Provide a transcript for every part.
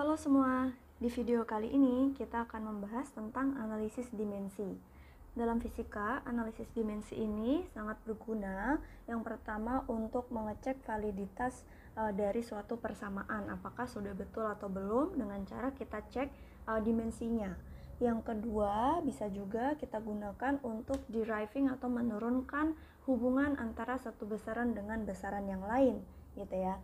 Halo semua, di video kali ini kita akan membahas tentang analisis dimensi. Dalam fisika, analisis dimensi ini sangat berguna. Yang pertama untuk mengecek validitas dari suatu persamaan, apakah sudah betul atau belum dengan cara kita cek dimensinya. Yang kedua, bisa juga kita gunakan untuk deriving atau menurunkan hubungan antara satu besaran dengan besaran yang lain, gitu ya.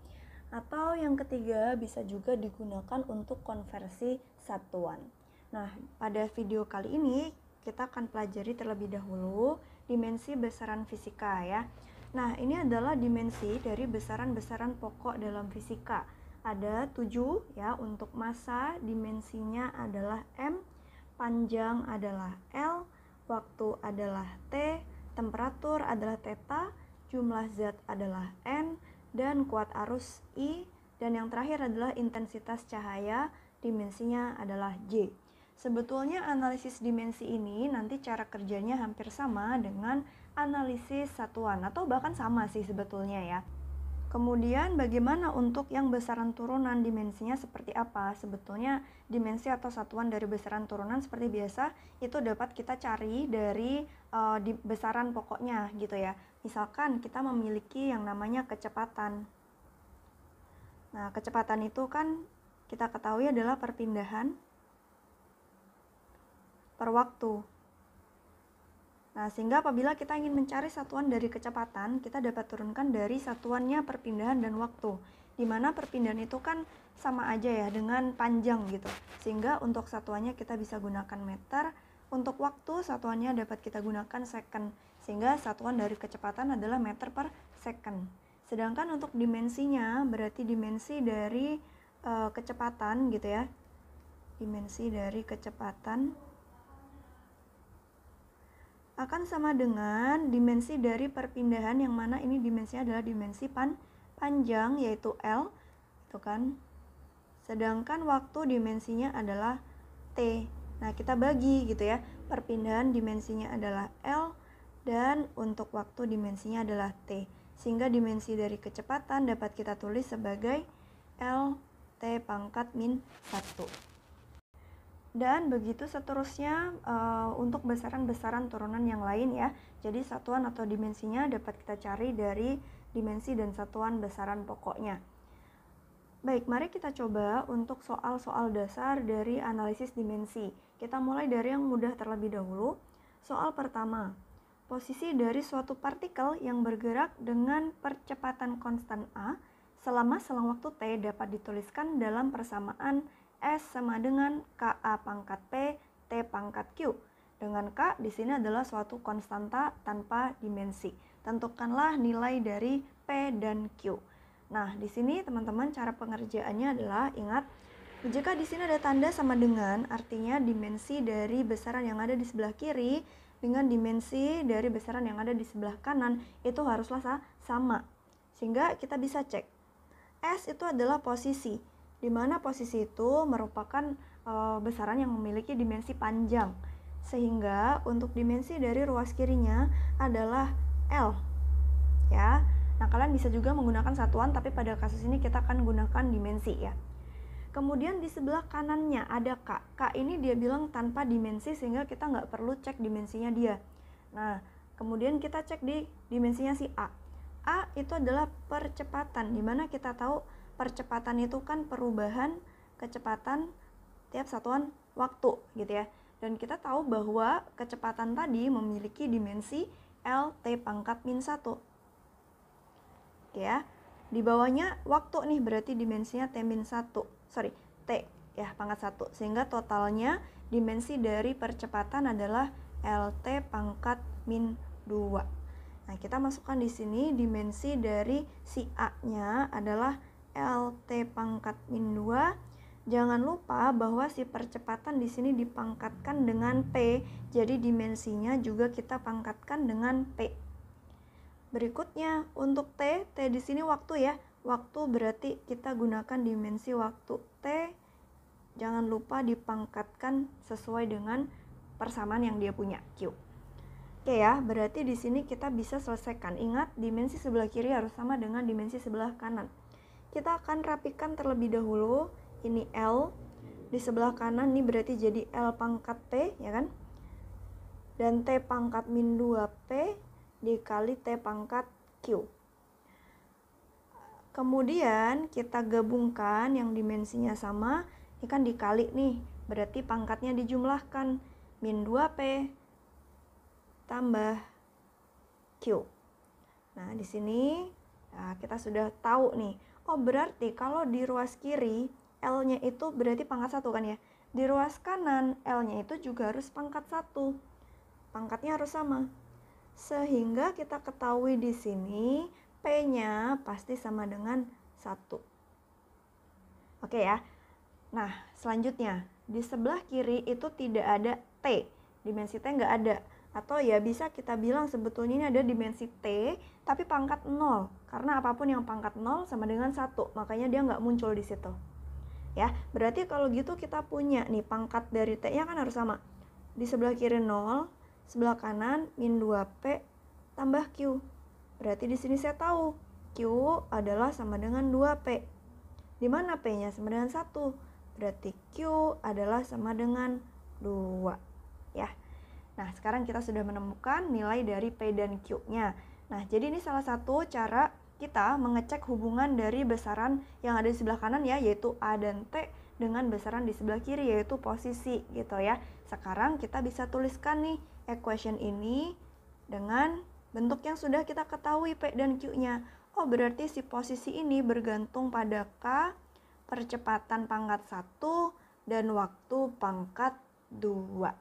Atau yang ketiga, bisa juga digunakan untuk konversi satuan. Nah, pada video kali ini kita akan pelajari terlebih dahulu dimensi besaran fisika ya. Nah, ini adalah dimensi dari besaran-besaran pokok dalam fisika. Ada 7 ya. Untuk massa dimensinya adalah M, panjang adalah L, waktu adalah T, temperatur adalah theta, jumlah zat adalah N, dan kuat arus I, dan yang terakhir adalah intensitas cahaya, dimensinya adalah J. Sebetulnya analisis dimensi ini nanti cara kerjanya hampir sama dengan analisis satuan, atau bahkan sama sih sebetulnya ya. Kemudian bagaimana untuk yang besaran turunan, dimensinya seperti apa? Sebetulnya dimensi atau satuan dari besaran turunan seperti biasa itu dapat kita cari dari di besaran pokoknya gitu ya. Misalkan kita memiliki yang namanya kecepatan. Nah, kecepatan itu kan kita ketahui adalah perpindahan per waktu. Nah, sehingga apabila kita ingin mencari satuan dari kecepatan, kita dapat turunkan dari satuannya perpindahan dan waktu. Di mana perpindahan itu kan sama aja ya dengan panjang gitu. Sehingga untuk satuannya kita bisa gunakan meter, untuk waktu satuannya dapat kita gunakan second. Sehingga satuan dari kecepatan adalah meter per second. Sedangkan untuk dimensinya berarti dimensi dari kecepatan gitu ya. Dimensi dari kecepatan akan sama dengan dimensi dari perpindahan, yang mana ini dimensinya adalah dimensi panjang yaitu L itu kan. Sedangkan waktu dimensinya adalah T. Nah, kita bagi gitu ya. Perpindahan dimensinya adalah L dan untuk waktu dimensinya adalah T. Sehingga dimensi dari kecepatan dapat kita tulis sebagai L T pangkat min 1. Dan begitu seterusnya untuk besaran-besaran turunan yang lain ya. Jadi satuan atau dimensinya dapat kita cari dari dimensi dan satuan besaran pokoknya. Baik, mari kita coba untuk soal-soal dasar dari analisis dimensi. Kita mulai dari yang mudah terlebih dahulu. Soal pertama, posisi dari suatu partikel yang bergerak dengan percepatan konstan A selama selang waktu T dapat dituliskan dalam persamaan S sama dengan KA pangkat P, T pangkat Q. Dengan K di sini adalah suatu konstanta tanpa dimensi. Tentukanlah nilai dari P dan Q. Nah, di sini teman-teman cara pengerjaannya adalah ingat, jika di sini ada tanda sama dengan, artinya dimensi dari besaran yang ada di sebelah kiri dengan dimensi dari besaran yang ada di sebelah kanan itu haruslah sama. Sehingga kita bisa cek. S itu adalah posisi, di mana posisi itu merupakan besaran yang memiliki dimensi panjang. Sehingga untuk dimensi dari ruas kirinya adalah L. Ya. Nah, kalian bisa juga menggunakan satuan, tapi pada kasus ini kita akan gunakan dimensi ya. Kemudian di sebelah kanannya ada K. K ini dia bilang tanpa dimensi, sehingga kita nggak perlu cek dimensinya dia. Nah, kemudian kita cek di dimensinya si A. A itu adalah percepatan, di mana kita tahu percepatan itu kan perubahan kecepatan tiap satuan waktu gitu ya. Dan kita tahu bahwa kecepatan tadi memiliki dimensi L T pangkat min 1. Oke ya. Di bawahnya waktu nih berarti dimensinya T min 1. T ya pangkat 1. Sehingga totalnya dimensi dari percepatan adalah L T pangkat min 2. Nah, kita masukkan di sini dimensi dari si A-nya adalah LT pangkat min 2. Jangan lupa bahwa si percepatan di sini dipangkatkan dengan P, jadi dimensinya juga kita pangkatkan dengan P. Berikutnya untuk T di sini waktu ya. Waktu berarti kita gunakan dimensi waktu T. Jangan lupa dipangkatkan sesuai dengan persamaan yang dia punya, Q. Oke ya, berarti di sini kita bisa selesaikan. Ingat, dimensi sebelah kiri harus sama dengan dimensi sebelah kanan. Kita akan rapikan terlebih dahulu. ini L, di sebelah kanan ini berarti jadi L pangkat P, ya kan? Dan T pangkat min 2P dikali T pangkat Q. Kemudian kita gabungkan yang dimensinya sama, ini kan dikali nih, berarti pangkatnya dijumlahkan, min 2P tambah Q. Nah, di sini kita sudah tahu nih. Oh, berarti kalau di ruas kiri L-nya itu berarti pangkat 1 kan ya. Di ruas kanan L-nya itu juga harus pangkat 1. Pangkatnya harus sama. Sehingga kita ketahui di sini P-nya pasti sama dengan 1. Oke ya. Nah, selanjutnya di sebelah kiri itu tidak ada T. Dimensi T nggak ada. Atau ya bisa kita bilang sebetulnya ini ada dimensi T tapi pangkat 0. Karena apapun yang pangkat 0 sama dengan 1. Makanya dia nggak muncul di situ. Ya, berarti kalau gitu kita punya nih pangkat dari T-nya kan harus sama. Di sebelah kiri 0, sebelah kanan min 2P tambah Q. Berarti di sini saya tahu Q adalah sama dengan 2P. Di mana P-nya sama dengan 1? Berarti Q adalah sama dengan 2. Ya. Nah, sekarang kita sudah menemukan nilai dari P dan Q-nya. Nah, jadi ini salah satu cara kita mengecek hubungan dari besaran yang ada di sebelah kanan ya, yaitu A dan T dengan besaran di sebelah kiri, yaitu posisi gitu ya. Sekarang kita bisa tuliskan nih equation ini dengan bentuk yang sudah kita ketahui P dan Q-nya. Oh, berarti si posisi ini bergantung pada K, percepatan pangkat 1, dan waktu pangkat 2.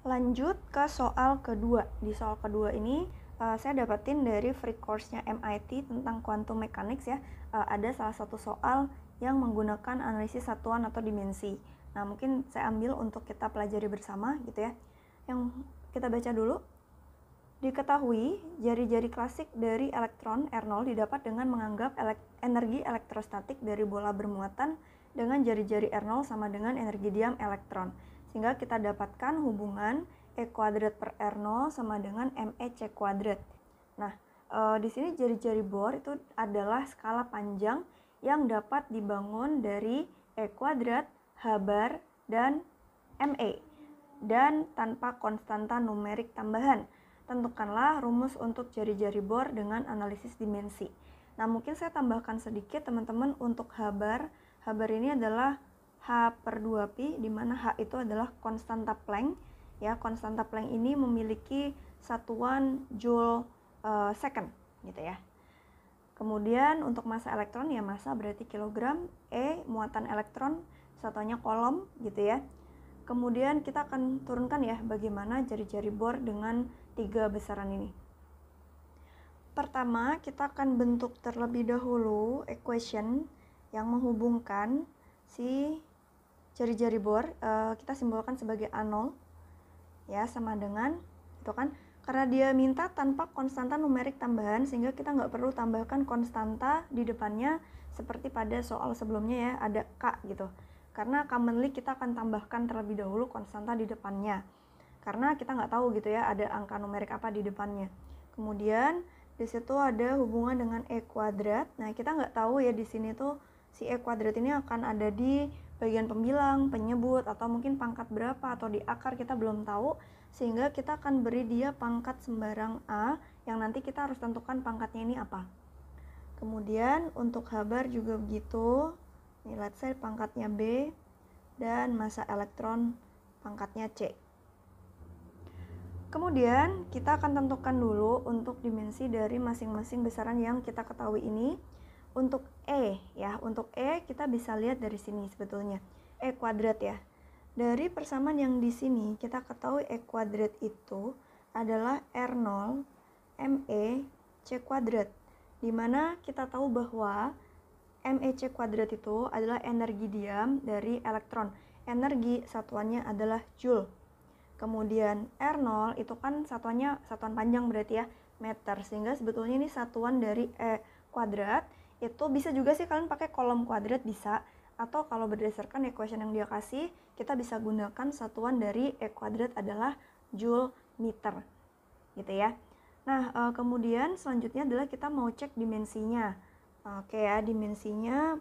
Lanjut ke soal kedua. Di soal kedua ini saya dapetin dari free course-nya MIT tentang quantum mechanics ya. Ada salah satu soal yang menggunakan analisis satuan atau dimensi. Nah, mungkin saya ambil untuk kita pelajari bersama gitu ya. Yang kita baca dulu. Diketahui, jari-jari klasik dari elektron R0 didapat dengan menganggap energi elektrostatik dari bola bermuatan dengan jari-jari R0 sama dengan energi diam elektron. Sehingga kita dapatkan hubungan E kuadrat per R0 sama dengan MEC kuadrat. Nah, di sini jari-jari Bohr itu adalah skala panjang yang dapat dibangun dari E kuadrat, H bar, dan ME. Dan tanpa konstanta numerik tambahan. Tentukanlah rumus untuk jari-jari Bohr dengan analisis dimensi. Nah, mungkin saya tambahkan sedikit teman-teman untuk H bar. H bar ini adalah H per 2pi, di mana H itu adalah konstanta Planck. Ya, konstanta Planck ini memiliki satuan joule second, gitu ya. Kemudian untuk massa elektron ya massa berarti kilogram, E muatan elektron, satuannya kolom, gitu ya. Kemudian kita akan turunkan ya bagaimana jari-jari Bohr dengan 3 besaran ini. Pertama, kita akan bentuk terlebih dahulu equation yang menghubungkan si jari-jari Bohr, kita simbolkan sebagai A0 ya, sama dengan itu kan, karena dia minta tanpa konstanta numerik tambahan sehingga kita nggak perlu tambahkan konstanta di depannya seperti pada soal sebelumnya ya, ada K gitu. Karena commonly kita akan tambahkan terlebih dahulu konstanta di depannya karena kita nggak tahu gitu ya ada angka numerik apa di depannya. Kemudian di situ ada hubungan dengan E kuadrat. Nah, kita nggak tahu ya di sini tuh si E kuadrat ini akan ada di bagian pembilang, penyebut, atau mungkin pangkat berapa, atau di akar kita belum tahu, sehingga kita akan beri dia pangkat sembarang A, yang nanti kita harus tentukan pangkatnya ini apa. Kemudian untuk H bar juga begitu, ini let's say pangkatnya B, dan massa elektron pangkatnya C. Kemudian kita akan tentukan dulu untuk dimensi dari masing-masing besaran yang kita ketahui ini. Untuk E ya, untuk E kita bisa lihat dari sini sebetulnya. E kuadrat ya. Dari persamaan yang di sini kita ketahui E kuadrat itu adalah R0 ME C kuadrat. Dimana kita tahu bahwa MEC kuadrat itu adalah energi diam dari elektron. Energi satuannya adalah joule. Kemudian R0 itu kan satuan panjang berarti ya, meter. Sehingga sebetulnya ini satuan dari E kuadrat. Itu bisa juga sih kalian pakai kolom kuadrat bisa, atau kalau berdasarkan equation yang dia kasih, kita bisa gunakan satuan dari E kuadrat adalah joule meter. Gitu ya. Nah, kemudian selanjutnya adalah kita mau cek dimensinya. Oke ya, dimensinya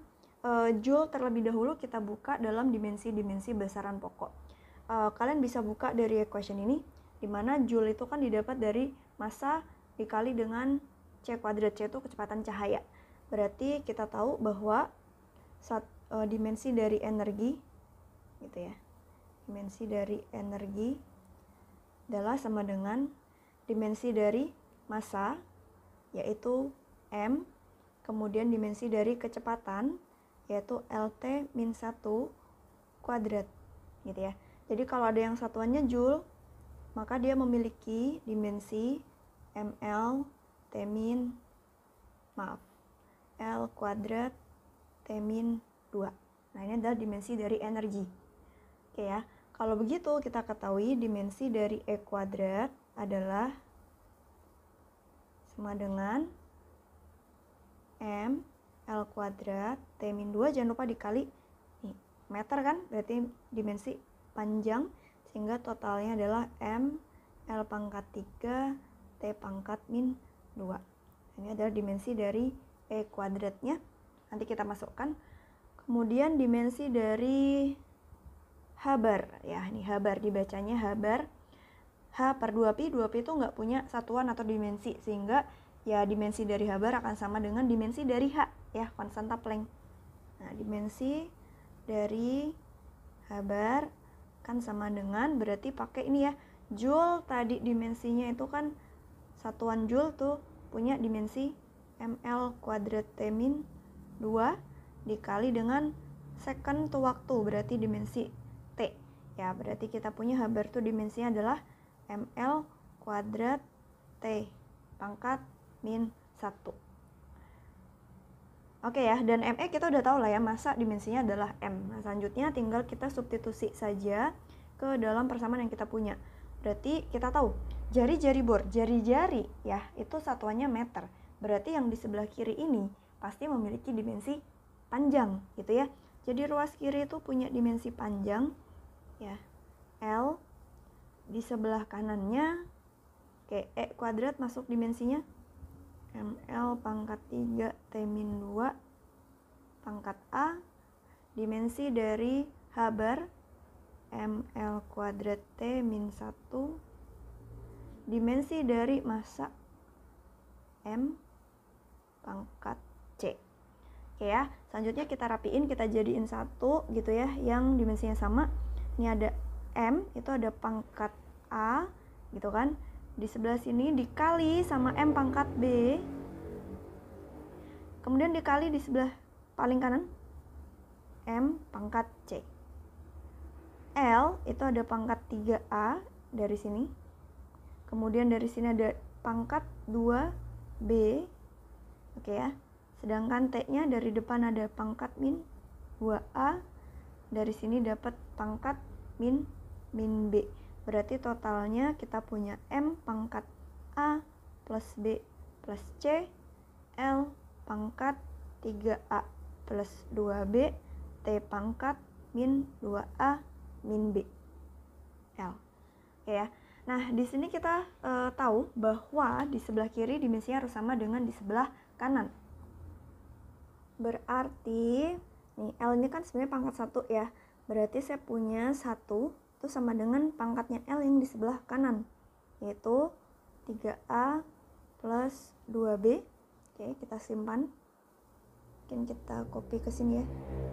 Joule terlebih dahulu kita buka dalam dimensi-dimensi besaran pokok. Kalian bisa buka dari equation ini, di mana Joule itu kan didapat dari massa dikali dengan C kuadrat. C itu kecepatan cahaya. Berarti kita tahu bahwa dimensi dari energi, gitu ya, dimensi dari energi adalah sama dengan dimensi dari massa, yaitu M, kemudian dimensi dari kecepatan, yaitu LT-1 kuadrat, gitu ya. Jadi kalau ada yang satuannya Joule, maka dia memiliki dimensi ml L kuadrat T-2. Nah, ini adalah dimensi dari energi. Oke ya. Kalau begitu, kita ketahui dimensi dari E kuadrat adalah sama dengan M L kuadrat T-2, jangan lupa dikali nih, meter kan, berarti dimensi panjang, sehingga totalnya adalah M L pangkat 3 T pangkat min 2. Ini adalah dimensi dari E kuadratnya. Nanti kita masukkan. Kemudian dimensi dari H bar, ya ini H bar, dibacanya H bar. H per 2pi, 2pi itu nggak punya satuan atau dimensi, sehingga ya dimensi dari H bar akan sama dengan dimensi dari H, ya, konstanta Planck. Nah, dimensi dari H bar kan sama dengan, berarti pakai ini ya, Joule tadi dimensinya itu kan satuan Joule tuh punya dimensi ml kuadrat T-2 dikali dengan second tuh waktu, berarti dimensi T. Ya, berarti kita punya H bar tuh dimensinya adalah ml kuadrat T pangkat min 1. Oke ya, dan ME kita udah tahu lah ya, massa dimensinya adalah M. Nah, selanjutnya tinggal kita substitusi saja ke dalam persamaan yang kita punya. Berarti kita tahu, jari-jari bor, jari-jari ya, itu satuannya meter. Berarti yang di sebelah kiri ini pasti memiliki dimensi panjang, gitu ya. Jadi ruas kiri itu punya dimensi panjang, ya, L. Di sebelah kanannya, oke, E kuadrat masuk dimensinya ml pangkat 3 T-2 pangkat A, dimensi dari H bar ml kuadrat T-1, dimensi dari massa M pangkat C. Oke ya, selanjutnya kita rapiin, kita jadiin satu gitu ya, yang dimensinya sama. Ini ada M, itu ada pangkat A gitu kan. Di sebelah sini dikali sama M pangkat B, kemudian dikali di sebelah paling kanan M pangkat C. L itu ada pangkat 3A dari sini, kemudian dari sini ada pangkat 2B, oke ya. Sedangkan T-nya dari depan ada pangkat min 2A, dari sini dapat pangkat min B. Berarti totalnya kita punya M pangkat A plus B plus C, L pangkat 3A plus 2B, T pangkat min 2A min B, L. Oke ya. Nah, di sini kita tahu bahwa di sebelah kiri dimensinya harus sama dengan di sebelah kanan. Berarti, nih L ini kan sebenarnya pangkat 1 ya. Berarti saya punya 1 itu sama dengan pangkatnya L yang di sebelah kanan, yaitu 3A plus 2B. Oke, kita simpan. Mungkin kita copy ke sini ya.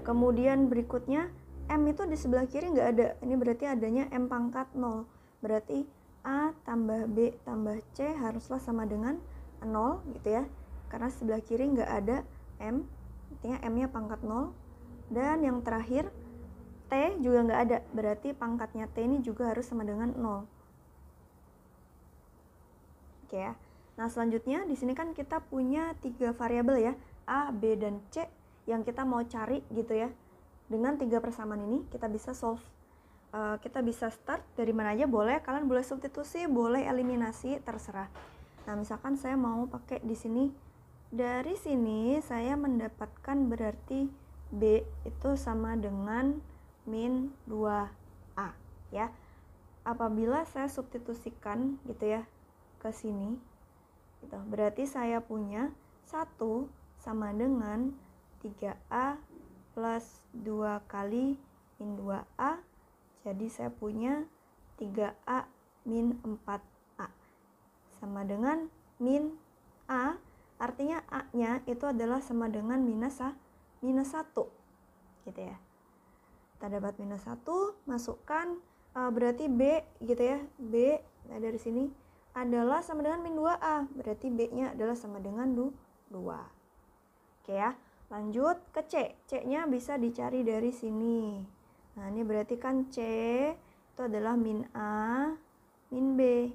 Kemudian berikutnya, M itu di sebelah kiri nggak ada. Ini berarti adanya M pangkat 0. Berarti A tambah B tambah C haruslah sama dengan 0 gitu ya. Karena sebelah kiri nggak ada M, artinya M-nya pangkat 0. Dan yang terakhir, T juga nggak ada, berarti pangkatnya T ini juga harus sama dengan 0. Oke ya. Nah, selanjutnya di sini kan kita punya 3 variabel ya, A, B, dan C yang kita mau cari gitu ya. Dengan 3 persamaan ini kita bisa solve. Kita bisa start dari mana aja boleh, kalian boleh substitusi, boleh eliminasi, terserah. Nah, misalkan saya mau pakai di sini, dari sini saya mendapatkan berarti B itu sama dengan min 2A ya. Apabila saya substitusikan gitu ya ke sini gitu, berarti saya punya 1 sama dengan 3A plus 2 kali min 2A. Jadi saya punya 3A min 4A. Sama dengan min A, artinya A-nya itu adalah sama dengan minus 1. Gitu ya. Kita dapat minus 1, masukkan berarti B gitu ya. B, nah dari sini adalah sama dengan min 2A. Berarti B-nya adalah sama dengan 2. Oke ya. Lanjut ke C. C-nya bisa dicari dari sini. Nah, ini berarti kan C itu adalah min A, min B.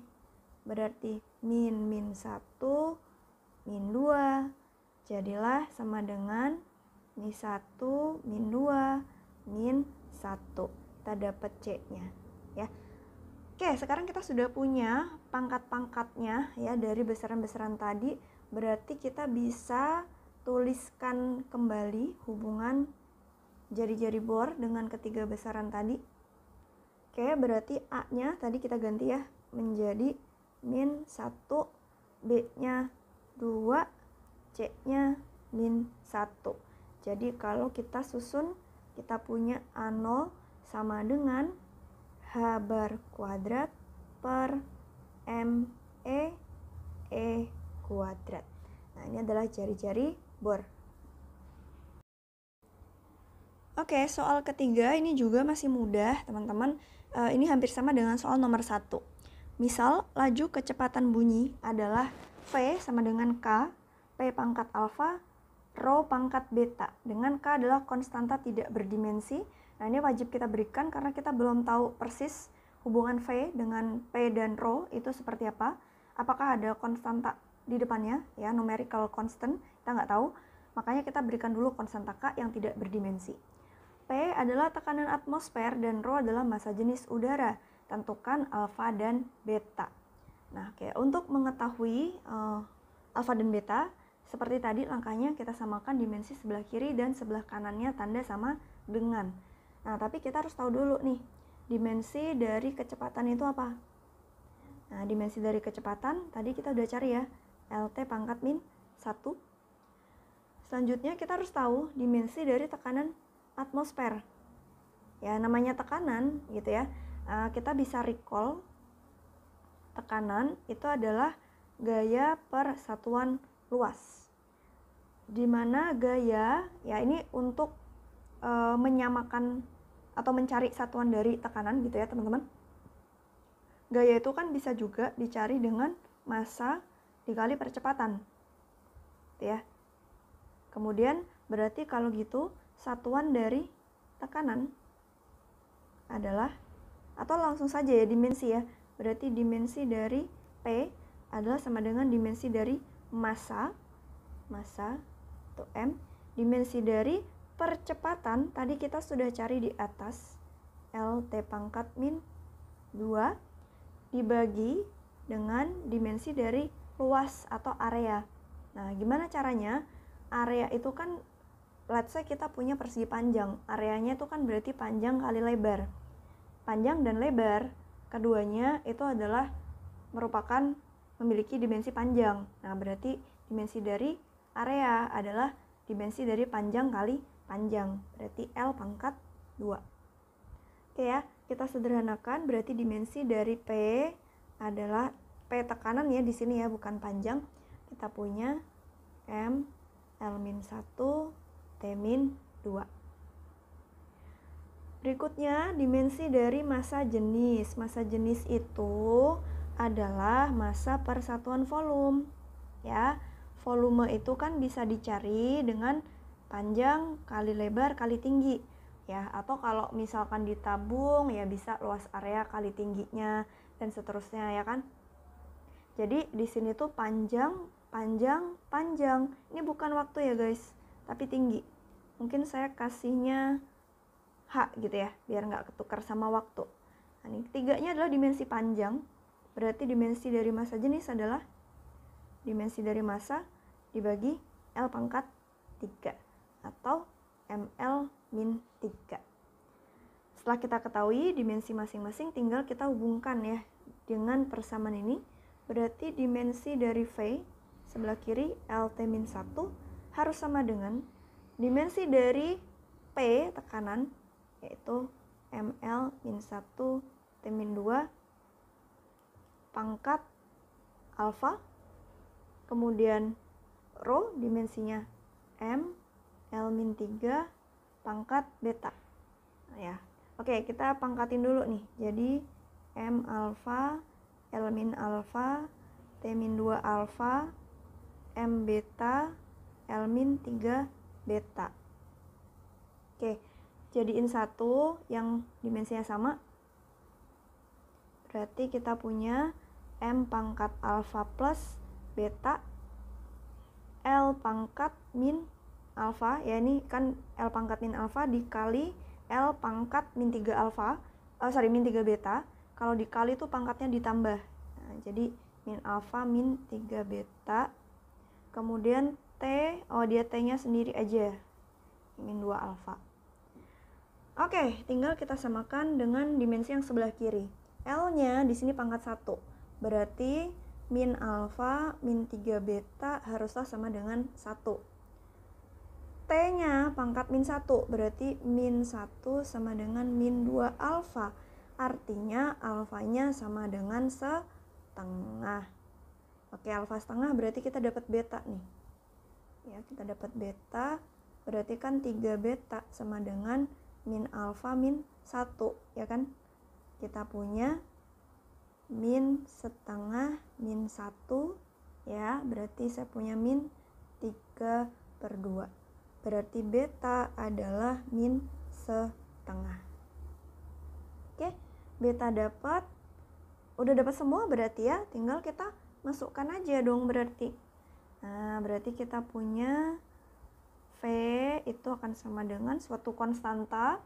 Berarti min 1, min 2. Jadilah sama dengan min 1, min 2, min 1. Kita dapat C-nya. Ya. Oke, sekarang kita sudah punya pangkat-pangkatnya ya dari besaran-besaran tadi. Berarti kita bisa tuliskan kembali hubungan jari-jari bor dengan ketiga besaran tadi. Oke, berarti A-nya tadi kita ganti ya menjadi min 1, B-nya 2, C-nya min 1. Jadi kalau kita susun, kita punya A0 sama dengan H bar kuadrat per ME kuadrat. Nah, ini adalah jari-jari bor. Oke, soal ketiga ini juga masih mudah, teman-teman. Ini hampir sama dengan soal nomor 1. Misal, laju kecepatan bunyi adalah V sama dengan K, P pangkat alfa, rho pangkat beta. Dengan K adalah konstanta tidak berdimensi. Nah, ini wajib kita berikan karena kita belum tahu persis hubungan V dengan P dan rho itu seperti apa. Apakah ada konstanta di depannya, ya, numerical constant, kita nggak tahu. Makanya kita berikan dulu konstanta K yang tidak berdimensi. P adalah tekanan atmosfer dan rho adalah massa jenis udara. Tentukan alfa dan beta. Nah, oke, untuk mengetahui alfa dan beta, seperti tadi langkahnya kita samakan dimensi sebelah kiri dan sebelah kanannya tanda sama dengan. Nah, tapi kita harus tahu dulu nih, dimensi dari kecepatan itu apa? Nah, dimensi dari kecepatan tadi kita udah cari ya, LT pangkat min 1. Selanjutnya kita harus tahu dimensi dari tekanan atmosfer. Ya, namanya tekanan gitu ya. Kita bisa recall tekanan itu adalah gaya per satuan luas. Di mana gaya, ya ini untuk menyamakan atau mencari satuan dari tekanan gitu ya teman-teman. Gaya itu kan bisa juga dicari dengan massa dikali percepatan. Gitu ya. Kemudian berarti kalau gitu satuan dari tekanan adalah, atau langsung saja ya dimensi ya. Berarti dimensi dari P adalah sama dengan dimensi dari massa itu M. Dimensi dari percepatan tadi kita sudah cari di atas, LT pangkat min 2 dibagi dengan dimensi dari luas atau area. Nah, gimana caranya? Area itu kan, let's say kita punya persegi panjang. Areanya itu kan berarti panjang kali lebar. Panjang dan lebar, keduanya itu adalah merupakan memiliki dimensi panjang. Nah, berarti dimensi dari area adalah dimensi dari panjang kali panjang. Berarti L pangkat 2. Oke ya, kita sederhanakan berarti dimensi dari P adalah P tekanan ya di sini ya, bukan panjang. Kita punya M L-1 T-2. Berikutnya dimensi dari massa jenis. Massa jenis itu adalah massa per satuan volume. Ya, volume itu kan bisa dicari dengan panjang kali lebar kali tinggi. Ya, atau kalau misalkan ditabung ya bisa luas area kali tingginya dan seterusnya ya kan. Jadi di sini tuh panjang. Ini bukan waktu ya guys, tapi tinggi. Mungkin saya kasihnya H gitu ya, biar nggak ketukar sama waktu. Nah, ini ketiganya adalah dimensi panjang. Berarti dimensi dari massa jenis adalah dimensi dari massa dibagi L pangkat 3 atau ML-3. Setelah kita ketahui dimensi masing-masing, tinggal kita hubungkan ya dengan persamaan ini. Berarti dimensi dari V sebelah kiri LT-1 harus sama dengan dimensi dari P tekanan, yaitu ml-1 T-2 pangkat alfa, kemudian rho dimensinya M L-3 pangkat beta. Nah, ya. Oke, kita pangkatin dulu nih. Jadi M alfa, L-alfa, T-2 alfa, M beta, L-3 beta. Oke, jadiin satu yang dimensinya sama. Berarti kita punya M pangkat alfa plus beta L pangkat min alfa, ya ini kan L pangkat min alfa dikali L pangkat min 3 alfa, min 3 beta. Kalau dikali itu pangkatnya ditambah. Nah, jadi min alfa min 3 beta. Kemudian T, dia T-nya sendiri aja, min 2 alfa. Oke, tinggal kita samakan dengan dimensi yang sebelah kiri. L-nya di sini pangkat 1. Berarti min alfa min 3 beta haruslah sama dengan 1. T-nya pangkat min 1, berarti min 1 sama dengan min 2 alfa. Artinya alfanya sama dengan setengah. Oke, alfa setengah berarti kita dapat beta nih. Ya, kita dapat beta, berarti kan 3 beta sama dengan min alfa min 1, ya kan? Kita punya min setengah min 1, ya, berarti saya punya min 3/2. Berarti beta adalah min setengah. Oke, beta dapat, udah dapat semua berarti ya, tinggal kita masukkan aja dong berarti. Nah, berarti kita punya V itu akan sama dengan suatu konstanta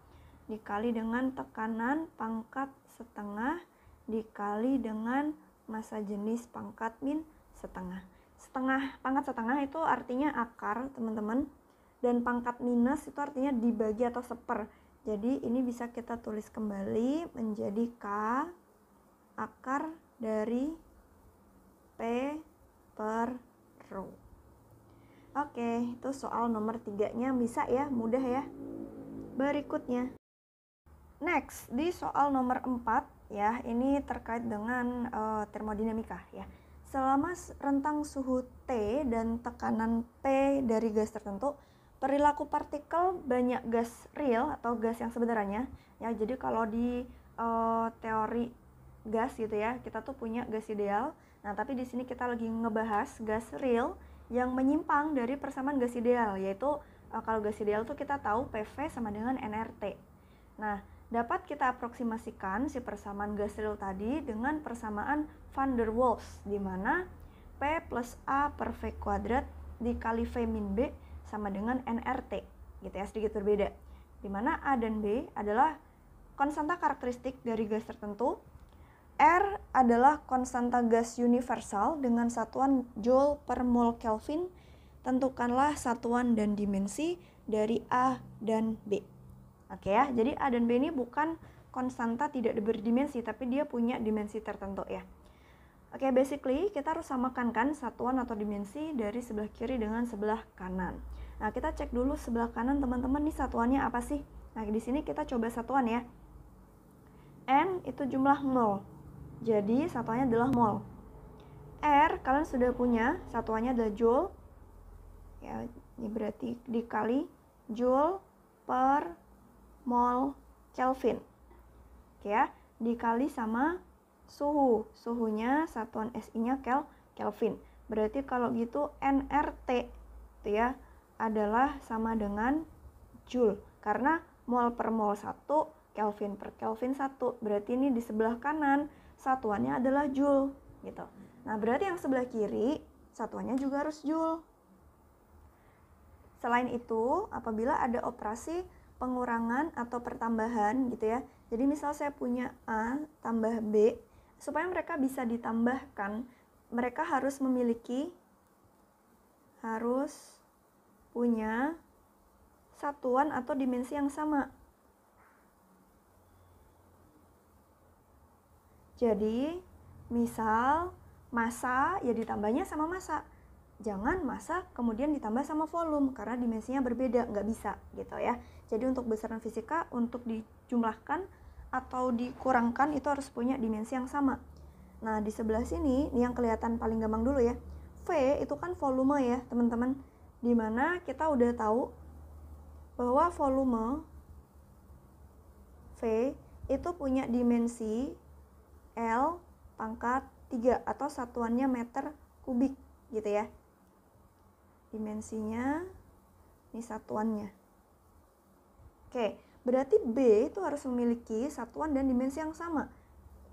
dikali dengan tekanan pangkat setengah dikali dengan massa jenis pangkat min setengah. Pangkat setengah itu artinya akar, teman-teman. Dan pangkat minus itu artinya dibagi atau seper. Jadi ini bisa kita tulis kembali menjadi K akar dari P per rho. Oke, itu soal nomor 3-nya bisa ya, mudah ya. Berikutnya. Next, di soal nomor 4 ya, ini terkait dengan termodinamika ya. Selama rentang suhu T dan tekanan P dari gas tertentu, perilaku partikel banyak gas real atau gas yang sebenarnya ya. Jadi kalau di teori gas gitu ya, kita tuh punya gas ideal. Nah, tapi di sini kita lagi ngebahas gas real yang menyimpang dari persamaan gas ideal, yaitu kalau gas ideal tuh kita tahu PV sama dengan nRT. Nah, dapat kita aproksimasikan si persamaan gas real tadi dengan persamaan van der Waals, di mana P plus A per V kuadrat dikali V min B sama dengan nRT, gitu ya, sedikit berbeda. Di mana A dan B adalah konstanta karakteristik dari gas tertentu. R adalah konstanta gas universal dengan satuan Joule per mol Kelvin. Tentukanlah satuan dan dimensi dari A dan B. Oke ya, jadi A dan B ini bukan konstanta tidak berdimensi, tapi dia punya dimensi tertentu ya. Oke, basically kita harus samakan kan satuan atau dimensi dari sebelah kiri dengan sebelah kanan. Nah, kita cek dulu sebelah kanan teman-teman, nih satuannya apa sih? Nah, di sini kita coba satuan ya. N itu jumlah mol. Jadi satuannya adalah mol. R kalian sudah punya, satuannya adalah joule. Ya, ini berarti dikali joule per mol Kelvin. Oke ya, dikali sama suhu. Suhunya satuan SI-nya Kelvin. Berarti kalau gitu nRT itu ya adalah sama dengan joule. Karena mol per mol 1, Kelvin per Kelvin 1. Berarti ini di sebelah kanan satuannya adalah joule gitu. Nah, berarti yang sebelah kiri satuannya juga harus joule. Selain itu, apabila ada operasi pengurangan atau pertambahan gitu ya. Jadi misal saya punya A tambah B, supaya mereka bisa ditambahkan, mereka harus punya satuan atau dimensi yang sama. Jadi, misal massa ya ditambahnya sama massa. jangan massa kemudian ditambah sama volume karena dimensinya berbeda, nggak bisa gitu ya. Jadi untuk besaran fisika untuk dijumlahkan atau dikurangkan itu harus punya dimensi yang sama. Nah di sebelah sini yang kelihatan paling gampang dulu ya, V itu kan volume ya teman-teman, dimana kita udah tahu bahwa volume V itu punya dimensi L pangkat 3 atau satuannya meter kubik gitu ya. Dimensinya ini satuannya. Oke, berarti B itu harus memiliki satuan dan dimensi yang sama.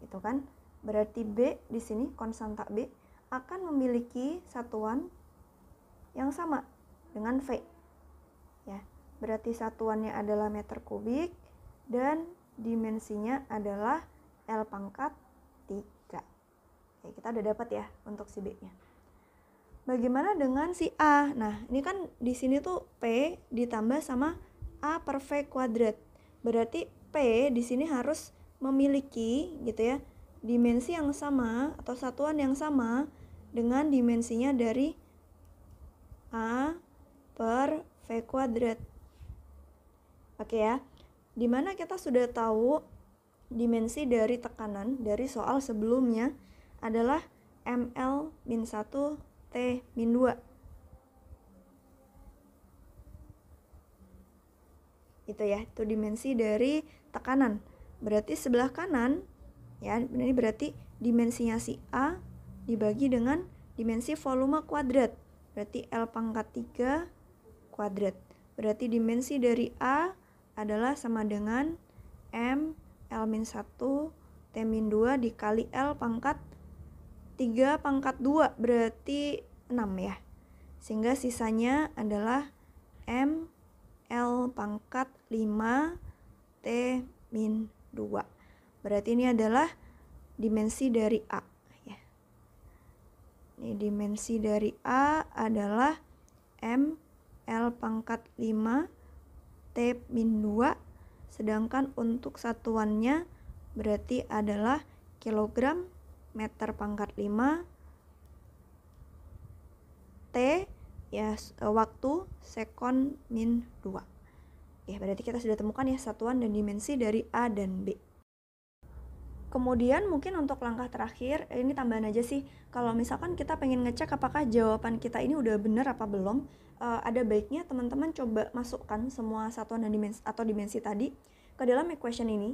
Itu kan? Berarti B di sini konstanta B akan memiliki satuan yang sama dengan V. Ya, berarti satuannya adalah meter kubik dan dimensinya adalah L pangkat 3. Oke, kita udah dapat ya untuk si B-nya. Bagaimana dengan si A? Nah, ini kan di sini tuh P ditambah sama A per V kuadrat. Berarti P di sini harus memiliki gitu ya, dimensi yang sama atau satuan yang sama dengan dimensinya dari A per V kuadrat. Oke ya. Dimana kita sudah tahu dimensi dari tekanan dari soal sebelumnya adalah ml-1 T-2. Itu ya, itu dimensi dari tekanan. Berarti sebelah kanan ya, ini berarti dimensinya si A dibagi dengan dimensi volume kuadrat. Berarti L pangkat 3 kuadrat. Berarti dimensi dari A adalah sama dengan M L-1 T-2 dikali L pangkat 3 pangkat 2 berarti 6 ya. Sehingga sisanya adalah M L pangkat 5 T-2. Berarti ini adalah dimensi dari A ya. Ini dimensi dari A adalah M L pangkat 5 T-2, sedangkan untuk satuannya berarti adalah kilogram meter pangkat 5 T ya, waktu sekon min 2. Ya, berarti kita sudah temukan ya satuan dan dimensi dari A dan B. Kemudian mungkin untuk langkah terakhir, ini tambahan aja sih, kalau misalkan kita pengen ngecek apakah jawaban kita ini udah benar apa belum, ada baiknya teman-teman coba masukkan semua satuan dan dimensi atau dimensi tadi ke dalam equation ini.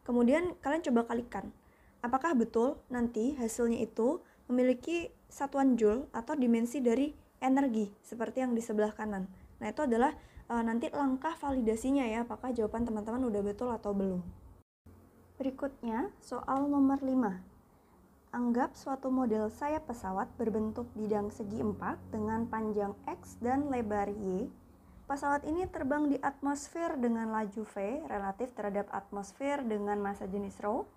Kemudian kalian coba kalikan. Apakah betul nanti hasilnya itu memiliki satuan joule atau dimensi dari energi seperti yang di sebelah kanan. Nah, itu adalah nanti langkah validasinya ya, apakah jawaban teman-teman udah betul atau belum. Berikutnya, soal nomor 5. Anggap suatu model sayap pesawat berbentuk bidang segi 4 dengan panjang X dan lebar Y. Pesawat ini terbang di atmosfer dengan laju V relatif terhadap atmosfer dengan massa jenis ρ.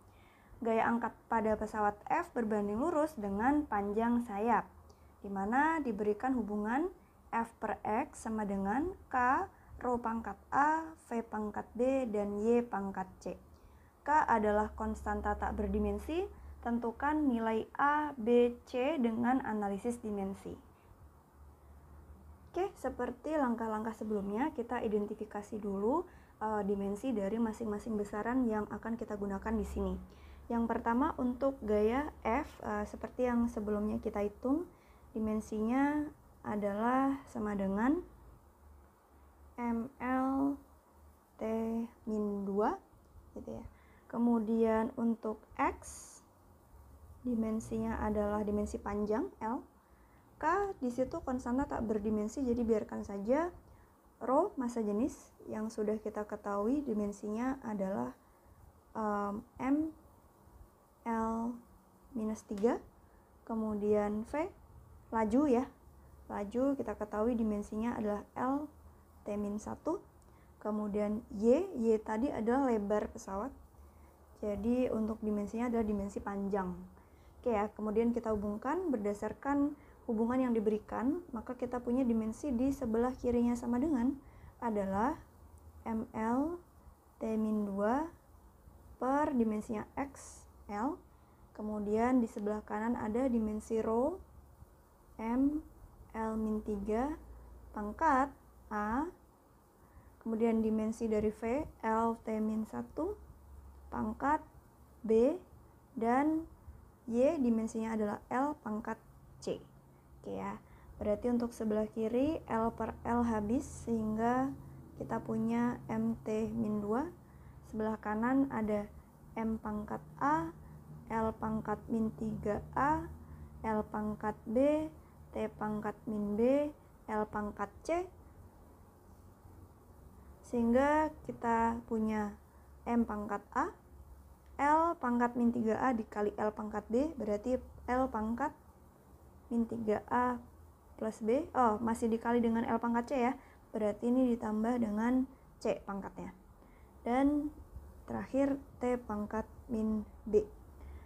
Gaya angkat pada pesawat F berbanding lurus dengan panjang sayap, di mana diberikan hubungan F per X sama dengan K, ρ pangkat A, V pangkat B, dan Y pangkat C. K adalah konstanta tak berdimensi, tentukan nilai A, B, C dengan analisis dimensi. Oke, seperti langkah-langkah sebelumnya, kita identifikasi dulu dimensi dari masing-masing besaran yang akan kita gunakan di sini. Yang pertama untuk gaya F, seperti yang sebelumnya kita hitung, dimensinya adalah sama dengan ML T-2 gitu ya. Kemudian untuk X, dimensinya adalah dimensi panjang L. K di situ konstanta tak berdimensi, jadi biarkan saja. ρ massa jenis yang sudah kita ketahui dimensinya adalah M L-3. Kemudian V, laju ya. Laju kita ketahui dimensinya adalah L T-1. Kemudian Y tadi adalah lebar pesawat. Jadi untuk dimensinya adalah dimensi panjang. Oke ya, kemudian kita hubungkan berdasarkan hubungan yang diberikan, maka kita punya dimensi di sebelah kirinya sama dengan adalah ML T-2 per dimensinya X, L. Kemudian di sebelah kanan ada dimensi ρ, M, L-3 pangkat A, kemudian dimensi dari V LT-1 pangkat B, dan Y dimensinya adalah L pangkat C. Oke ya, berarti untuk sebelah kiri L per L habis sehingga kita punya MT-2. Sebelah kanan ada M pangkat A, L pangkat min 3A, L pangkat B, T pangkat min B, L pangkat C, sehingga kita punya M pangkat A, L pangkat min 3A dikali L pangkat B, berarti L pangkat min 3A plus B, masih dikali dengan L pangkat C ya, berarti ini ditambah dengan C pangkatnya. Dan terakhir T pangkat min B.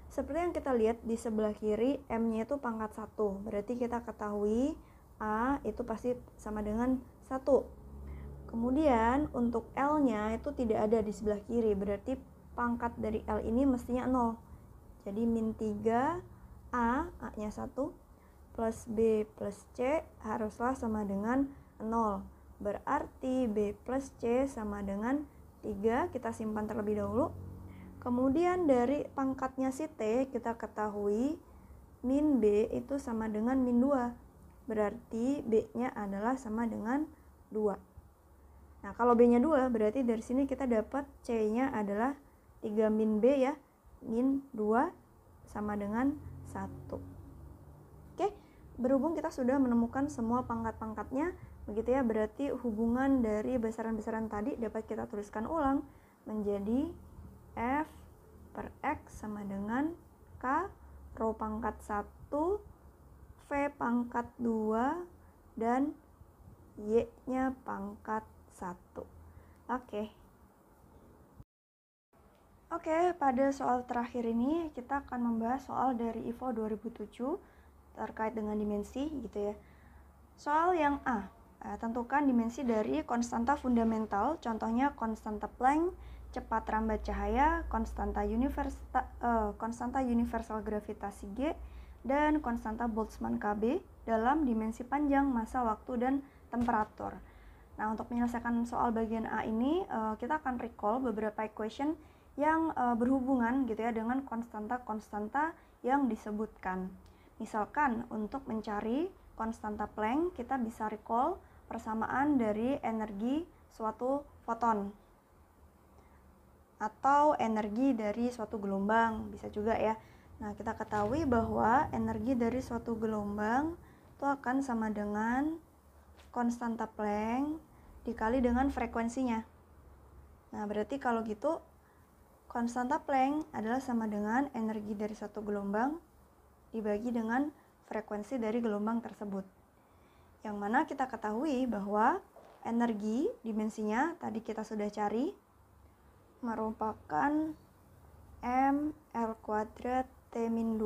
Seperti yang kita lihat di sebelah kiri, M-nya itu pangkat 1, berarti kita ketahui A itu pasti sama dengan 1. Kemudian untuk L-nya itu tidak ada di sebelah kiri, berarti pangkat dari L ini mestinya 0. Jadi min 3A, A-nya 1, plus B plus C haruslah sama dengan 0. Berarti B plus C sama dengan 3, kita simpan terlebih dahulu. Kemudian dari pangkatnya si T kita ketahui min B itu sama dengan min 2. Berarti B-nya adalah sama dengan 2. Nah, kalau B-nya 2 berarti dari sini kita dapat C-nya adalah 3 min B ya. Min 2 sama dengan 1. Oke, berhubung kita sudah menemukan semua pangkat-pangkatnya, begitu ya, berarti hubungan dari besaran-besaran tadi dapat kita tuliskan ulang menjadi F per X sama dengan K rho pangkat 1, V pangkat 2, dan Y-nya pangkat 1. Oke, pada soal terakhir ini kita akan membahas soal dari IFO 2007 terkait dengan dimensi gitu ya. Soal yang A, tentukan dimensi dari konstanta fundamental, contohnya konstanta Planck, cepat rambat cahaya, konstanta universal gravitasi G, dan konstanta Boltzmann KB dalam dimensi panjang, masa, waktu, dan temperatur. Nah, untuk menyelesaikan soal bagian A ini, kita akan recall beberapa equation yang berhubungan gitu ya dengan konstanta-konstanta yang disebutkan. Misalkan untuk mencari konstanta Planck, kita bisa recall persamaan dari energi suatu foton atau energi dari suatu gelombang, bisa juga ya. Nah, kita ketahui bahwa energi dari suatu gelombang itu akan sama dengan konstanta Planck dikali dengan frekuensinya. Nah, berarti kalau gitu konstanta Planck adalah sama dengan energi dari suatu gelombang dibagi dengan frekuensi dari gelombang tersebut. Yang mana kita ketahui bahwa energi dimensinya tadi kita sudah cari merupakan mL kuadrat T-2.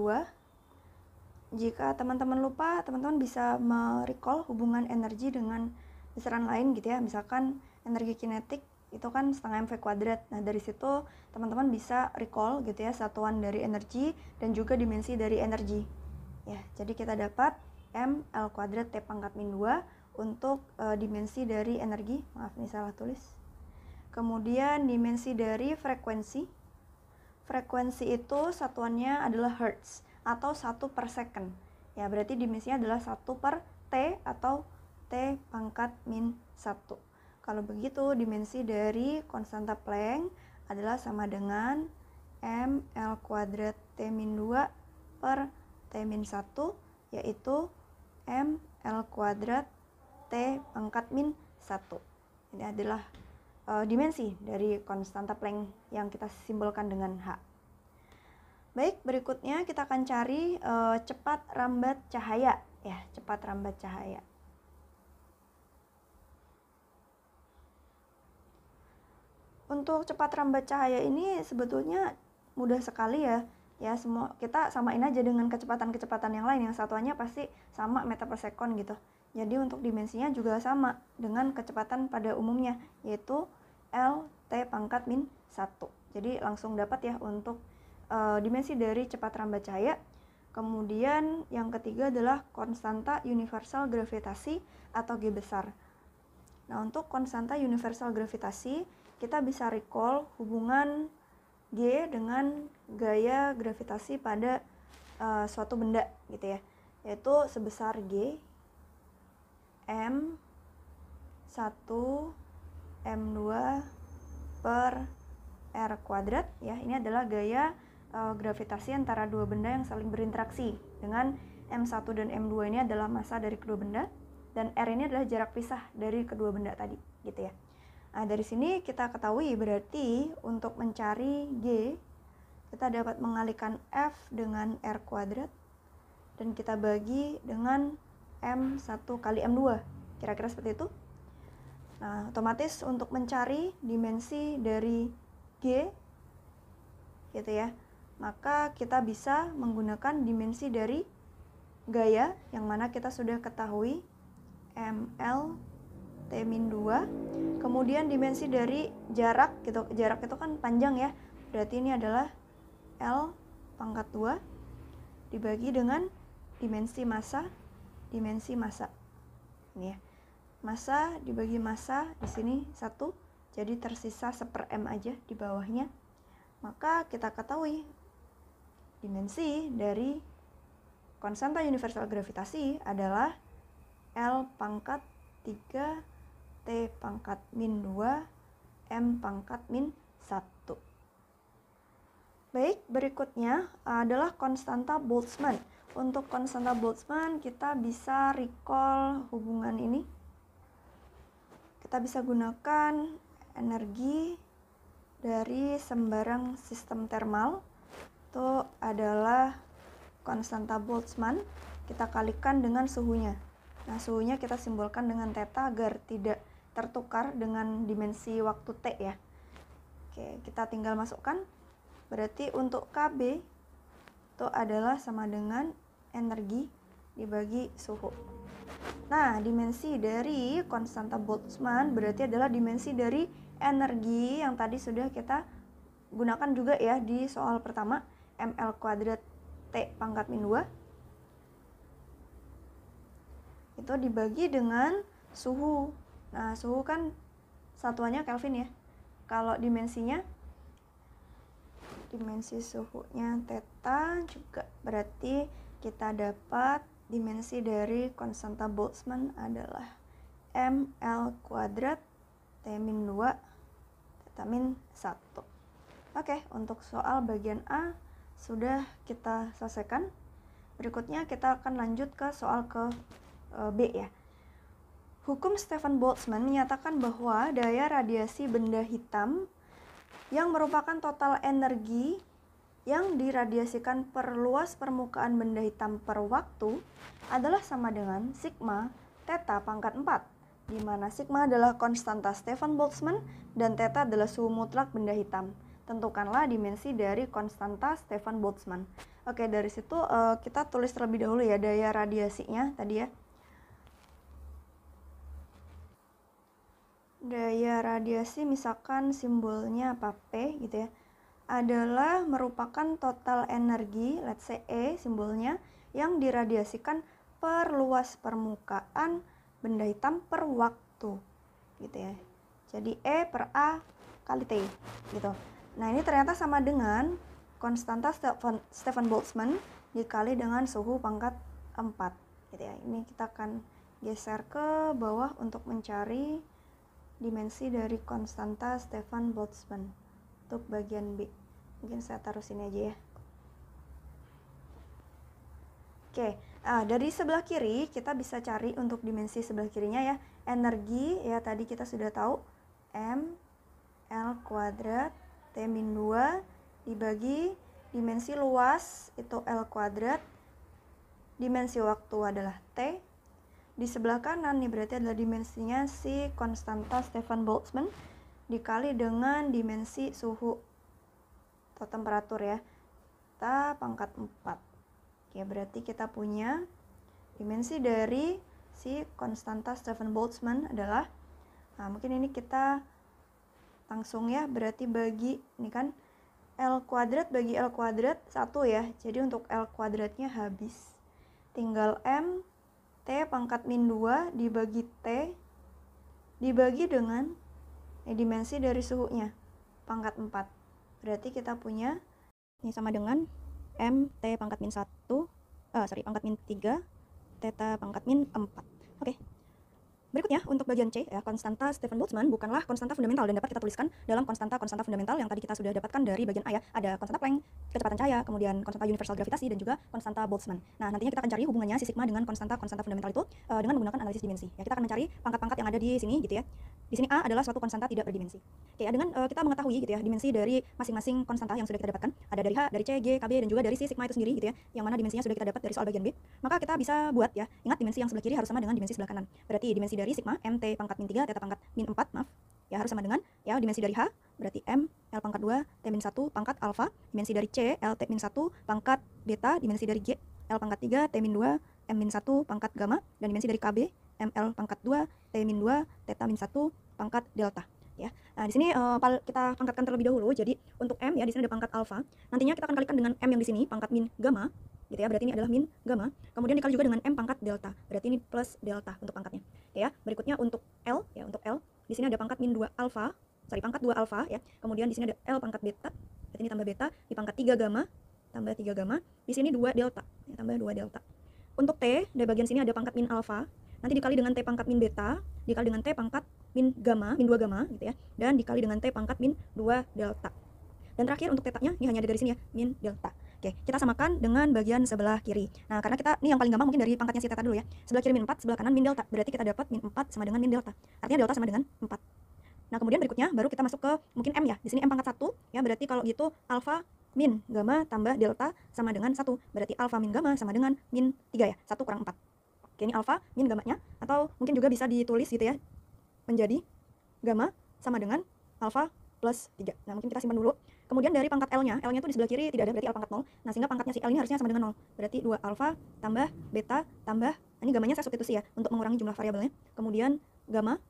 Jika teman-teman lupa, teman-teman bisa merecall hubungan energi dengan besaran lain gitu ya. Misalkan energi kinetik itu kan setengah mv kuadrat. Nah, dari situ teman-teman bisa recall gitu ya satuan dari energi dan juga dimensi dari energi. Ya, jadi kita dapat mL kuadrat T pangkat min 2 untuk dimensi dari energi. Maaf, ini salah tulis. Kemudian dimensi dari frekuensi. Frekuensi itu satuannya adalah hertz atau 1 per second. Ya, berarti dimensinya adalah 1 per T atau T pangkat min 1. Kalau begitu, dimensi dari konstanta Planck adalah sama dengan mL kuadrat T min 2 per T min 1, yaitu mL kuadrat T pangkat min 1. Ini adalah dimensi dari konstanta Planck yang kita simbolkan dengan H. Baik, berikutnya kita akan cari cepat rambat cahaya. Ya, cepat rambat cahaya. Untuk cepat rambat cahaya ini sebetulnya mudah sekali ya. Ya, semua kita samain aja dengan kecepatan-kecepatan yang lain, yang satuannya pasti sama meter per second gitu. Jadi untuk dimensinya juga sama dengan kecepatan pada umumnya, yaitu L T pangkat min 1. Jadi langsung dapat ya untuk dimensi dari cepat rambat cahaya. Kemudian yang ketiga adalah konstanta universal gravitasi atau G besar. Nah, untuk konstanta universal gravitasi, kita bisa recall hubungan G dengan gaya gravitasi pada suatu benda gitu ya, yaitu sebesar G M1 M2 per R kuadrat ya. Ini adalah gaya gravitasi antara dua benda yang saling berinteraksi, dengan M1 dan M2 ini adalah massa dari kedua benda, dan R ini adalah jarak pisah dari kedua benda tadi gitu ya. Nah, dari sini kita ketahui berarti untuk mencari G, kita dapat mengalihkan F dengan R kuadrat, dan kita bagi dengan M1 kali M2. Kira-kira seperti itu. Nah, otomatis untuk mencari dimensi dari G, gitu ya, maka kita bisa menggunakan dimensi dari gaya, yang mana kita sudah ketahui ML T-2. Kemudian dimensi dari jarak gitu. Jarak itu kan panjang ya. Berarti ini adalah L pangkat 2 dibagi dengan dimensi massa. Ini ya. Massa dibagi massa di sini 1. Jadi tersisa 1/m aja di bawahnya. Maka kita ketahui dimensi dari konstanta universal gravitasi adalah L pangkat 3 T pangkat min 2 M pangkat min 1. Baik, berikutnya adalah konstanta Boltzmann. Untuk konstanta Boltzmann kita bisa recall hubungan ini. Kita bisa gunakan energi dari sembarang sistem termal. Itu adalah konstanta Boltzmann. Kita kalikan dengan suhunya. Nah, suhunya kita simbolkan dengan theta agar tidak tertukar dengan dimensi waktu T ya. Oke, kita tinggal masukkan. Berarti untuk KB itu adalah sama dengan energi dibagi suhu. Nah, dimensi dari konstanta Boltzmann berarti adalah dimensi dari energi yang tadi sudah kita gunakan juga ya di soal pertama, ml kuadrat T pangkat min 2. Itu dibagi dengan suhu. Nah, suhu kan satuannya Kelvin ya. Kalau dimensi suhunya theta juga, berarti kita dapat dimensi dari konstanta Boltzmann adalah ml kuadrat T-2 theta min 1. Oke, untuk soal bagian A sudah kita selesaikan. Berikutnya kita akan lanjut ke soal ke B ya. Hukum Stefan Boltzmann menyatakan bahwa daya radiasi benda hitam yang merupakan total energi yang diradiasikan per luas permukaan benda hitam per waktu adalah sama dengan sigma theta pangkat 4, di mana sigma adalah konstanta Stefan Boltzmann dan theta adalah suhu mutlak benda hitam. Tentukanlah dimensi dari konstanta Stefan Boltzmann. Oke, dari situ kita tulis terlebih dahulu ya daya radiasinya tadi ya. Daya radiasi misalkan simbolnya apa, P gitu ya, adalah merupakan total energi, let's say E simbolnya, yang diradiasikan per luas permukaan benda hitam per waktu gitu ya. Jadi E per A kali T gitu. Nah, ini ternyata sama dengan konstanta Stefan Boltzmann dikali dengan suhu pangkat 4 gitu ya. Ini kita akan geser ke bawah untuk mencari dimensi dari konstanta Stefan Boltzmann untuk bagian B. Mungkin saya taruh sini aja ya. Oke, dari sebelah kiri kita bisa cari untuk dimensi sebelah kirinya ya. Energi ya tadi kita sudah tahu M L kuadrat T min 2 dibagi dimensi luas itu L kuadrat, dimensi waktu adalah T. Di sebelah kanan nih berarti adalah dimensinya si konstanta Stefan Boltzmann dikali dengan dimensi suhu atau temperatur ya, theta pangkat 4. Oke, berarti kita punya dimensi dari si konstanta Stefan Boltzmann adalah, nah mungkin ini kita langsung ya, berarti bagi ini kan L kuadrat bagi L kuadrat 1 ya. Jadi untuk L kuadratnya habis. Tinggal M T pangkat min 2 dibagi T dibagi dengan dimensi dari suhunya pangkat 4. Berarti kita punya ini sama dengan M T pangkat min 1 pangkat min 3 theta pangkat min 4. Oke. Berikutnya untuk bagian C ya, konstanta Stefan Boltzmann bukanlah konstanta fundamental dan dapat kita tuliskan dalam konstanta fundamental yang tadi kita sudah dapatkan dari bagian A ya. Ada konstanta Planck, kecepatan cahaya, kemudian konstanta universal gravitasi dan juga konstanta Boltzmann. Nah, nantinya kita akan cari hubungannya si sigma dengan konstanta fundamental itu dengan menggunakan analisis dimensi. Ya, kita akan mencari pangkat-pangkat yang ada di sini gitu ya. Di sini A adalah suatu konstanta tidak berdimensi. Oke, ya, dengan kita mengetahui gitu ya dimensi dari masing-masing konstanta yang sudah kita dapatkan, ada dari H, dari C, G, KB dan juga dari si sigma itu sendiri gitu ya, yang mana dimensinya sudah kita dapat dari soal bagian B, maka kita bisa buat ya, ingat dimensi yang sebelah kiri harus sama dengan dimensi sebelah kanan. Berarti dimensi dari sigma MT pangkat min 3 theta pangkat min 4, maaf, ya harus sama dengan ya dimensi dari H, berarti M L pangkat 2 T min 1 pangkat alfa, dimensi dari C L T min 1 pangkat beta, dimensi dari G L pangkat 3 T min 2 M min 1 pangkat gamma, dan dimensi dari KB ML pangkat 2 T min 2 theta min 1 pangkat delta ya. Nah, di sini kita pangkatkan terlebih dahulu. Jadi untuk M ya di sini ada pangkat alfa. Nantinya kita akan kalikan dengan M yang di sini pangkat min gamma gitu ya. Berarti ini adalah min gamma. Kemudian dikali juga dengan M pangkat delta. Berarti ini plus delta untuk pangkatnya. Ya, berikutnya untuk L ya, untuk L di sini ada pangkat min 2 alfa. Pangkat 2 alfa ya. Kemudian di sini ada L pangkat beta. Berarti ini tambah beta di pangkat 3 gamma, tambah 3 gamma. Di sini 2 delta, ya, tambah 2 delta. Untuk T dari bagian sini ada pangkat min alfa. Nanti dikali dengan T pangkat min beta, dikali dengan T pangkat min gamma, min 2 gamma gitu ya. Dan dikali dengan T pangkat min 2 delta. Dan terakhir untuk tetanya ini hanya ada dari sini ya, min delta. Oke, kita samakan dengan bagian sebelah kiri. Nah, karena kita ini yang paling gampang mungkin dari pangkatnya si theta dulu ya. Sebelah kiri min 4, sebelah kanan min delta. Berarti kita dapat min 4 sama dengan min delta. Artinya delta sama dengan 4. Nah, kemudian berikutnya baru kita masuk ke mungkin M ya. Di sini M pangkat 1 ya, berarti kalau gitu alfa min gamma tambah delta sama dengan 1. Berarti alfa min gamma sama dengan min 3 ya. 1 kurang 4. Oke, ini alfa min gammanya, atau mungkin juga bisa ditulis gitu ya, menjadi gamma sama dengan alfa plus 3. Nah, mungkin kita simpan dulu. Kemudian dari pangkat L-nya itu di sebelah kiri tidak ada, berarti L pangkat 0. Nah, sehingga pangkatnya si L ini harusnya sama dengan 0. Berarti 2 alfa tambah beta tambah, ini gammanya saya substitusi ya untuk mengurangi jumlah variabelnya. Kemudian gamma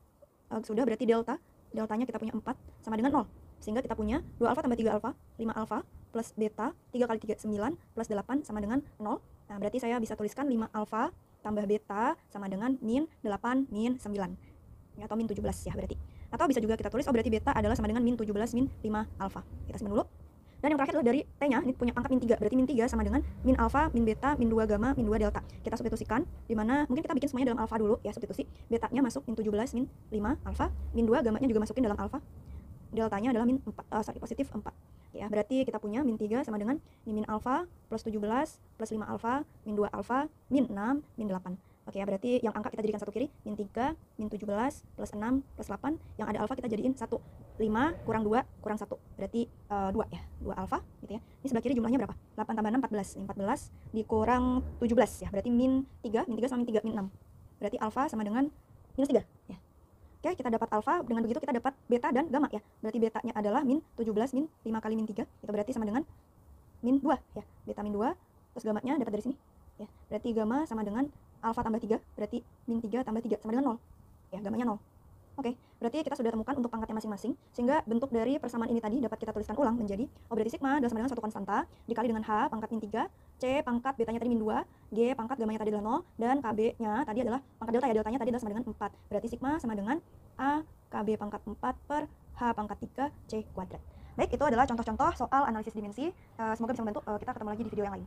sudah, berarti delta, deltanya kita punya 4 sama dengan 0. Sehingga kita punya 2 alfa tambah 3 alfa, 5 alfa plus beta, 3 kali 3 9 plus 8 sama dengan 0. Nah, berarti saya bisa tuliskan 5 alfa tambah beta sama dengan min 8 min 9 ya, atau min 17 ya berarti. Atau bisa juga kita tulis berarti beta adalah sama dengan min 17 min 5 alfa. Kita simpan dulu. Dan yang terakhir adalah dari T-nya, ini punya pangkat min 3. Berarti min 3 sama dengan min alfa, min beta, min 2 gamma, min 2 delta. Kita substitusikan, dimana mungkin kita bikin semuanya dalam alfa dulu ya, substitusi. Betanya masuk min 17 min 5 alfa, min 2 gammanya juga masukin dalam alfa. Deltanya adalah min 4, positif 4. Ya, berarti kita punya min 3 sama dengan min alfa plus 17 plus 5 alfa, min 2 alfa, min 6, min 8. Oke ya, berarti yang angka kita jadikan satu kiri, min 3, min 17, plus 6, plus 8. Yang ada alfa kita jadiin 1. 5 kurang 2 kurang 1. Berarti 2 ya, 2 alfa gitu ya. Ini sebelah kiri jumlahnya berapa? 8 tambah 6, 14. 14 dikurang 17 ya, berarti min 3 sama min 3, min 6. Berarti alfa sama dengan minus 3 ya. Oke, kita dapat alfa, dengan begitu kita dapat beta dan gamma ya. Berarti betanya adalah min 17 min 5 kali min 3. Itu berarti sama dengan min 2 ya. Beta min 2, terus gammanya dapat dari sini. Ya, berarti gamma sama dengan alfa tambah 3, berarti min 3 tambah 3 sama dengan 0. Ya, gammanya 0. Oke, berarti kita sudah temukan untuk pangkatnya masing-masing, sehingga bentuk dari persamaan ini tadi dapat kita tuliskan ulang menjadi, berarti sigma adalah sama dengan suatu konstanta, dikali dengan H pangkat min 3, C pangkat betanya tadi min 2, G pangkat gammanya tadi adalah 0, dan KB-nya tadi adalah pangkat delta ya, deltanya tadi adalah sama dengan 4. Berarti sigma sama dengan A KB pangkat 4 per H pangkat 3 C kuadrat. Baik, itu adalah contoh-contoh soal analisis dimensi. Semoga bisa membantu. Kita ketemu lagi di video yang lain.